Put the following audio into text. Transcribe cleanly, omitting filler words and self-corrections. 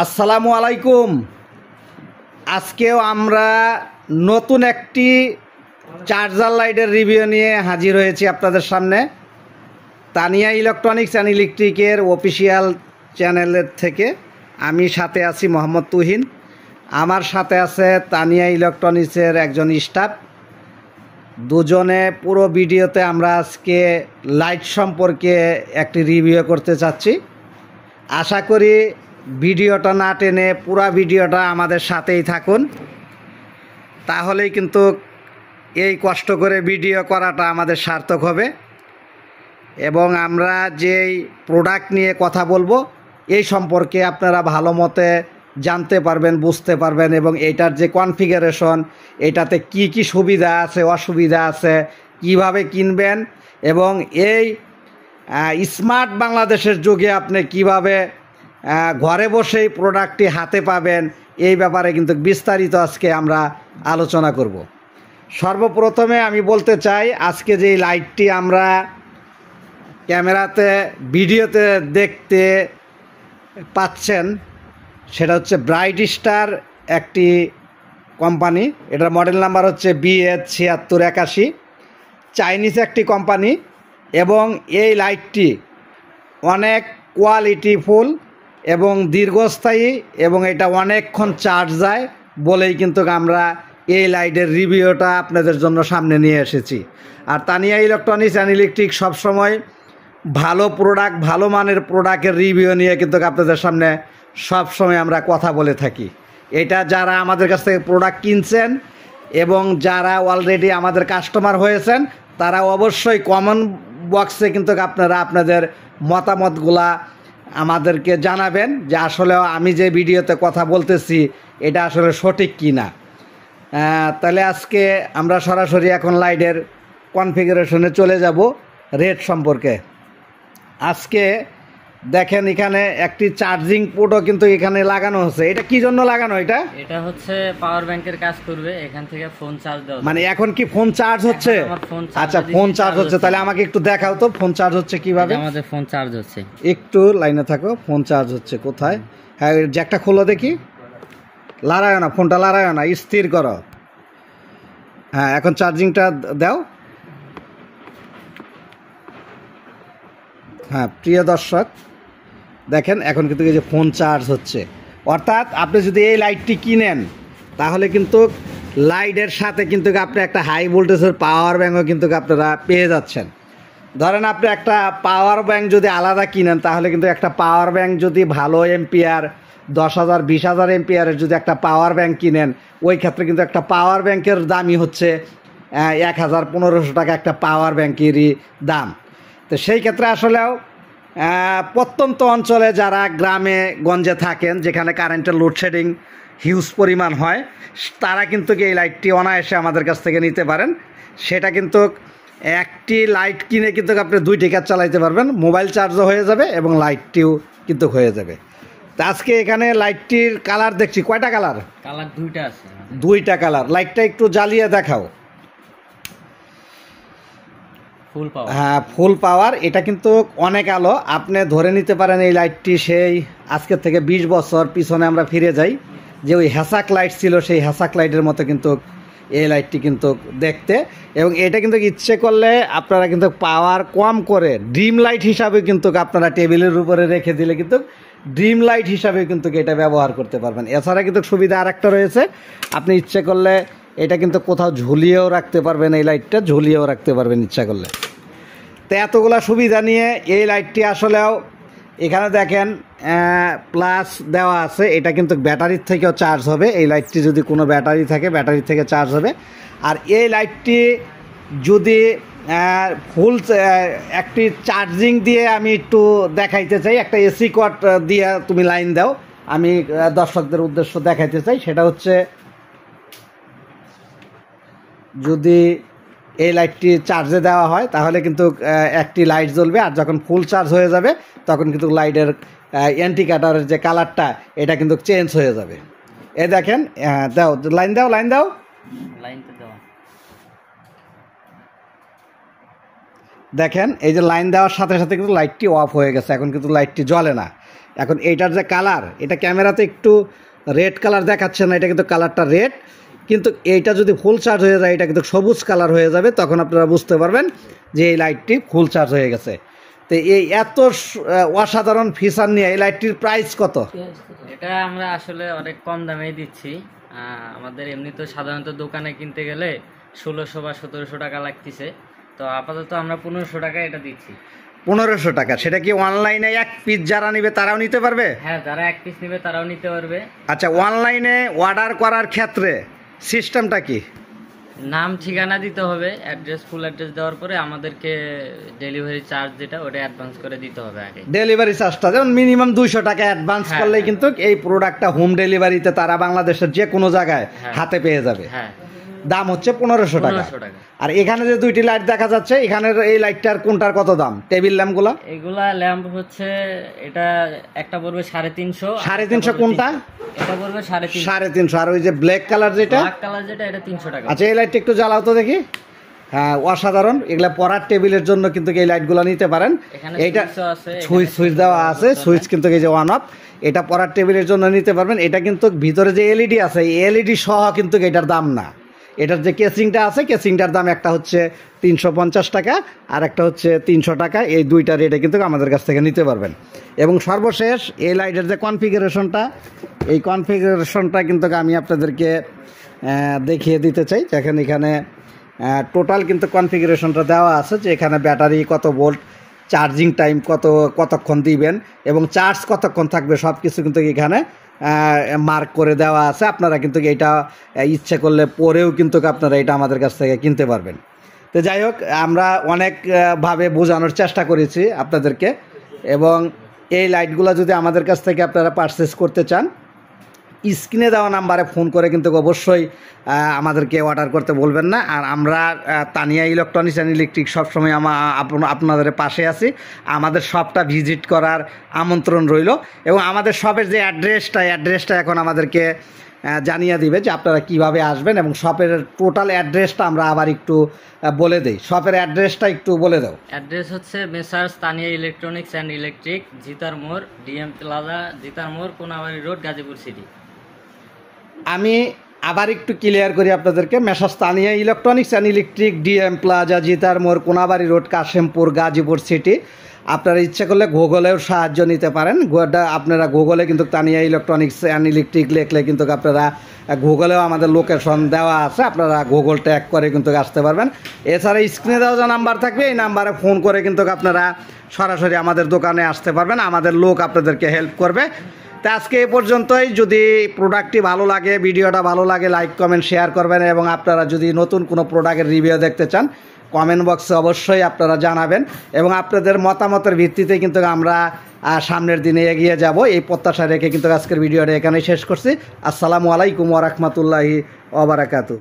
আসসালামু আলাইকুম। আজকেও আমরা নতুন একটি চার্জার লাইটের রিভিউ নিয়ে হাজির হয়েছি আপনাদের সামনে। তানিয়া ইলেকট্রনিক্স অ্যান্ড ইলেকট্রিকের অফিসিয়াল চ্যানেলের থেকে আমি সাথে আছি মোহাম্মদ তুহিন। আমার সাথে আছে তানিয়া ইলেকট্রনিক্সের একজন স্টাফ। দুজনে পুরো ভিডিওতে আমরা আজকে লাইট সম্পর্কে একটি রিভিউ করতে চাচ্ছি। আশা করি ভিডিওটা না টেনে পুরা ভিডিওটা আমাদের সাথেই থাকুন, তাহলেই কিন্তু এই কষ্ট করে ভিডিও করাটা আমাদের সার্থক হবে এবং আমরা যেই প্রোডাক্ট নিয়ে কথা বলবো এই সম্পর্কে আপনারা ভালো মতে জানতে পারবেন, বুঝতে পারবেন এবং এটার যে কনফিগারেশন, এটাতে কি কি সুবিধা আছে অসুবিধা আছে, কিভাবে কিনবেন এবং এই স্মার্ট বাংলাদেশের যুগে আপনি কিভাবে ঘরে বসেই প্রোডাক্টটি হাতে পাবেন, এই ব্যাপারে কিন্তু বিস্তারিত আজকে আমরা আলোচনা করব। সর্বপ্রথমে আমি বলতে চাই, আজকে যে লাইটটি আমরা ক্যামেরাতে ভিডিওতে দেখতে পাচ্ছেন সেটা হচ্ছে ব্রাইট স্টার একটি কোম্পানি। এটার মডেল নাম্বার হচ্ছে BH7681, চাইনিজ একটি কোম্পানি এবং এই লাইটটি অনেক কোয়ালিটিফুল এবং দীর্ঘস্থায়ী এবং এটা অনেকক্ষণ চার্জ যায় বলেই কিন্তু আমরা এই লাইটের রিভিউটা আপনাদের জন্য সামনে নিয়ে এসেছি। আর তানিয়া ইলেকট্রনিক্স অ্যান্ড ইলেকট্রিক সবসময় ভালো প্রোডাক্ট, ভালো মানের প্রোডাক্টের রিভিউ নিয়ে কিন্তু আপনাদের সামনে সবসময় আমরা কথা বলে থাকি। এটা যারা আমাদের কাছ থেকে প্রোডাক্ট কিনছেন এবং যারা অলরেডি আমাদের কাস্টমার হয়েছেন তারা অবশ্যই কমেন্ট বক্সে কিন্তু আপনারা আপনাদের মতামতগুলা আমাদেরকে জানাবেন যে আসলে আমি যে ভিডিওতে কথা বলতেছি এটা আসলে সঠিক কি না। তাহলে আজকে আমরা সরাসরি এখন লাইটের কনফিগারেশনে চলে যাব। রেট সম্পর্কে আজকে দেখেন এখানে একটি চার্জিং পোর্টও কিন্তু এখানে লাগানো হচ্ছে। এটা কি জন্য লাগানো? এটা হচ্ছে পাওয়ার ব্যাংকের কাজ করবে, এখান থেকে ফোন চার্জ দেওয়া। মানে এখন কি ফোন চার্জ হচ্ছে? আচ্ছা, ফোন চার্জ হচ্ছে। তাহলে আমাকে একটু দেখাও তো ফোন চার্জ হচ্ছে কিভাবে। আমাদের ফোন চার্জ হচ্ছে, একটু লাইনে থাকো। ফোন চার্জ হচ্ছে কোথায়? হ্যাঁ, জ্যাকটা খোলো দেখি। লড়ায় না, ফোনটা লড়ায় না, স্থির করো। হ্যাঁ, এখন চার্জিংটা দাও। হ্যাঁ প্রিয় দর্শক দেখেন এখন কিন্তু এই যে ফোন চার্জ হচ্ছে। অর্থাৎ আপনি যদি এই লাইটটি কিনেন তাহলে কিন্তু লাইটের সাথে কিন্তু আপনি একটা হাই ভোল্টেজের পাওয়ার ব্যাঙ্কও কিন্তু আপনারা পেয়ে যাচ্ছেন। ধরেন আপনি একটা পাওয়ার ব্যাঙ্ক যদি আলাদা কিনেন তাহলে কিন্তু একটা পাওয়ার ব্যাঙ্ক যদি ভালো এম্পিয়ার 10,000 20,000 এম্পিয়ারের যদি একটা পাওয়ার ব্যাঙ্ক কিনেন, ওই ক্ষেত্রে কিন্তু একটা পাওয়ার ব্যাঙ্কের দামই হচ্ছে 1,000-1,500 টাকা একটা পাওয়ার ব্যাঙ্কেরই দাম। তো সেই ক্ষেত্রে আসলেও প্রত্যন্ত অঞ্চলে যারা গ্রামে গঞ্জে থাকেন, যেখানে কারেন্টের লোডশেডিং হিউজ পরিমাণ হয়, তারা কিন্তু এই লাইটটি অনায়াসে আমাদের কাছ থেকে নিতে পারেন। সেটা কিন্তু একটি লাইট কিনে কিন্তু আপনি 2টি কাজ চালাইতে পারবেন, মোবাইল চার্জও হয়ে যাবে এবং লাইটটিও কিন্তু হয়ে যাবে। তো আজকে এখানে লাইটটির কালার দেখছি, কয়টা কালার? কালার 2টা আছে। 2টা কালার। লাইটটা একটু জ্বালিয়ে দেখাও। ফুল পাওয়ার। হ্যাঁ, ফুল পাওয়ার। এটা কিন্তু অনেক আলো। আপনি ধরে নিতে পারেন এই লাইটটি সেই আজকের থেকে 20 বছর পিছনে আমরা ফিরে যাই, যে ওই হ্যাসাক লাইট ছিল সেই হ্যাসাক লাইটের মতো কিন্তু এই লাইটটি কিন্তু দেখতে। এবং এটা কিন্তু ইচ্ছে করলে আপনারা কিন্তু পাওয়ার কম করে ড্রিম লাইট হিসাবে কিন্তু আপনারা টেবিলের উপরে রেখে দিলে কিন্তু ড্রিম লাইট হিসাবে কিন্তু এটা ব্যবহার করতে পারবেন। এছাড়া কিন্তু সুবিধা আরেকটা রয়েছে, আপনি ইচ্ছে করলে এটা কিন্তু কোথাও ঝুলিয়েও রাখতে পারবেন, এই লাইটটা ঝুলিয়েও রাখতে পারবেন ইচ্ছা করলে। তো এতগুলা সুবিধা নিয়ে এই লাইটটি আসলেও এখানে দেখেন প্লাস দেওয়া আছে। এটা কিন্তু ব্যাটারির থেকেও চার্জ হবে। এই লাইটটি যদি কোনো ব্যাটারি থাকে ব্যাটারি থেকে চার্জ হবে। আর এই লাইটটি যদি ফুল একটি চার্জিং দিয়ে আমি একটু দেখাইতে চাই, একটা এসি কট দিয়ে তুমি লাইন দাও, আমি দর্শকদের উদ্দেশ্য দেখাইতে চাই। সেটা হচ্ছে যদি এই লাইটটি চার্জে দেওয়া হয় তাহলে কিন্তু একটি লাইট জ্বলবে, আর যখন ফুল চার্জ হয়ে যাবে তখন কিন্তু লাইটের ইন্ডিকেটরের যে কালারটা এটা কিন্তু চেঞ্জ হয়ে যাবে। এ দেখেন, দাও লাইন দাও, লাইন দাও, লাইনটা দাও। দেখেন এই যে লাইন দেওয়ার সাথে সাথে কিন্তু লাইটটি অফ হয়ে গেছে, এখন কিন্তু লাইটটি জ্বলে না। এখন এইটার যে কালার, এটা ক্যামেরাতে একটু রেড কালার দেখাচ্ছে না, এটা কিন্তু কালারটা রেড, কিন্তু এইটা যদি ফুল চার্জ হয়ে যায় এটা কিন্তু সবুজ কালার হয়ে যাবে, তখন আপনারা বুঝতে পারবেন যে এই লাইটটি ফুল চার্জ হয়ে গেছে। তো এই এত অসাধারণ ফিচার নিয়ে এই লাইটটির প্রাইস কত? এটা আমরা আসলে অনেক কম দামেই দিচ্ছি। আমাদের এমনি তো সাধারণত দোকানে কিনতে গেলে 1600 বা 1700 টাকা লাগতেছে, তো আপাতত আমরা 1500 টাকা এটা দিচ্ছি। 1500 টাকা। সেটা কি অনলাইনে এক পিস যারা নিবে তারাও নিতে পারবে? হ্যাঁ, যারা এক পিস নেবে তারাও নিতে পারবে। আচ্ছা, অনলাইনে অর্ডার করার ক্ষেত্রে সিস্টেমটা কি? নাম ঠিকানা দিতে হবে, অ্যাড্রেস, ফুল অ্যাড্রেস দেওয়ার পরে আমাদেরকে ডেলিভারি চার্জ যেটা ওটা অ্যাডভান্স করে দিতে হবে আগে। ডেলিভারি চার্জটা যেমন মিনিমাম 200 টাকা অ্যাডভান্স করলেই কিন্তু এই প্রোডাক্টটা হোম ডেলিভারিতে তারা বাংলাদেশের যে কোনো জায়গায় হাতে পেয়ে যাবে। হ্যাঁ, দাম হচ্ছে 1500 টাকা। আর এখানে যে দুইটি লাইট দেখা যাচ্ছে, এখানের এই লাইটটার কোনটার কত দাম? টেবিল ল্যাম্পগুলো, এগুলা ল্যাম্প হচ্ছে এটা একটা পড়বে 350। 350 কোনটা? এটা পড়বে 350। 350। আর ওই যে ব্ল্যাক কালার যেটা, ব্ল্যাক কালার যেটা, এটা 300 টাকা। আচ্ছা, এই লাইটটা একটু জ্বালাও তো দেখি। হ্যাঁ, অসাধারণ। এগুলা পড়ার টেবিলের জন্য কিন্তু এই লাইটগুলো নিতে পারেন। এইটা সুইচ দেওয়া আছে, সুইচ কিন্তু এই যে অন অফ, এটা পড়ার টেবিলের জন্য নিতে পারবেন। এটা কিন্তু ভিতরে যে এলইডি আছে, এলইডি সহ কিন্তু এটার দাম না, এটার যে কেসিংটা আছে কেসিংটার দাম একটা হচ্ছে 350 টাকা আর একটা হচ্ছে 300 টাকা। এই দুইটা রেটে কিন্তু আমাদের কাছ থেকে নিতে পারবেন। এবং সর্বশেষ এই লাইটের যে কনফিগারেশনটা, এই কনফিগারেশনটা কিন্তু আমি আপনাদেরকে দেখিয়ে দিতে চাই। যেখানে এখানে টোটাল কিন্তু কনফিগারেশনটা দেওয়া আছে, যে এখানে ব্যাটারি কত ভোল্ট, চার্জিং টাইম কতক্ষণ দিবেন এবং চার্জ কতক্ষণ থাকবে, সব কিছু কিন্তু এখানে মার্ক করে দেওয়া আছে। আপনারা কিন্তু এইটা ইচ্ছে করলে পরেও কিন্তু আপনারা এটা আমাদের কাছ থেকে কিনতে পারবেন। তো যাই হোক, আমরা অনেকভাবে বোঝানোর চেষ্টা করেছি আপনাদেরকে, এবং এই লাইটগুলো যদি আমাদের কাছ থেকে আপনারা পারচেস করতে চান, স্ক্রিনে দেওয়া নাম্বারে ফোন করে কিন্তু অবশ্যই আমাদেরকে অর্ডার করতে বলবেন না। আর আমরা তানিয়া ইলেকট্রনিক্স অ্যান্ড ইলেকট্রিক সবসময় আপনাদের পাশে আছি। আমাদের শপটা ভিজিট করার আমন্ত্রণ রইল, এবং আমাদের শপের যে অ্যাড্রেসটা এখন আমাদেরকে জানিয়ে দিবে যে আপনারা কিভাবে আসবেন, এবং শপের টোটাল অ্যাড্রেসটা আমরা আবার একটু বলে দেই। শপের অ্যাড্রেসটা একটু বলে দাও। অ্যাড্রেস হচ্ছে messrs Tania electronics and electric, Jitar মোড়, ডিএম প্লাজা, জিতার মোড়, কোনাবাড়ি রোড, গাজীপুর সিটি। আমি আবার একটু ক্লিয়ার করি আপনাদেরকে, messrs Tania electronics and electric, DM plaza, Jitar মোড়, কোনাবাড়ি রোড, কাশিমপুর, গাজীপুর সিটি। আপনারা ইচ্ছা করলে গুগলেও সাহায্য নিতে পারেন। আপনারা গুগলে কিন্তু তানিয়া ইলেকট্রনিক্স অ্যান্ড ইলেকট্রিক লিখলে কিন্তু আপনারা গুগলেও আমাদের লোকেশন দেওয়া আছে, আপনারা গুগল ট্যাগ করে কিন্তু আসতে পারবেন। এছাড়া স্ক্রিনে দেওয়া যে নাম্বার থাকবে এই নাম্বারে ফোন করে কিন্তু আপনারা সরাসরি আমাদের দোকানে আসতে পারবেন, আমাদের লোক আপনাদেরকে হেল্প করবে। তো আজকে এই পর্যন্তই। যদি প্রোডাক্টটি ভালো লাগে, ভিডিওটা ভালো লাগে, লাইক কমেন্ট শেয়ার করবেন, এবং আপনারা যদি নতুন কোনো প্রোডাক্টের রিভিউ দেখতে চান কমেন্ট বক্সে অবশ্যই আপনারা জানাবেন, এবং আপনাদের মতামতের ভিত্তিতে কিন্তু আমরা সামনের দিনে এগিয়ে যাব এই প্রত্যাশা রেখে কিন্তু আজকের ভিডিওটা এখানেই শেষ করছি। আসসালামু আলাইকুম ওয়া রাহমাতুল্লাহি ওয়া বারাকাতুহু।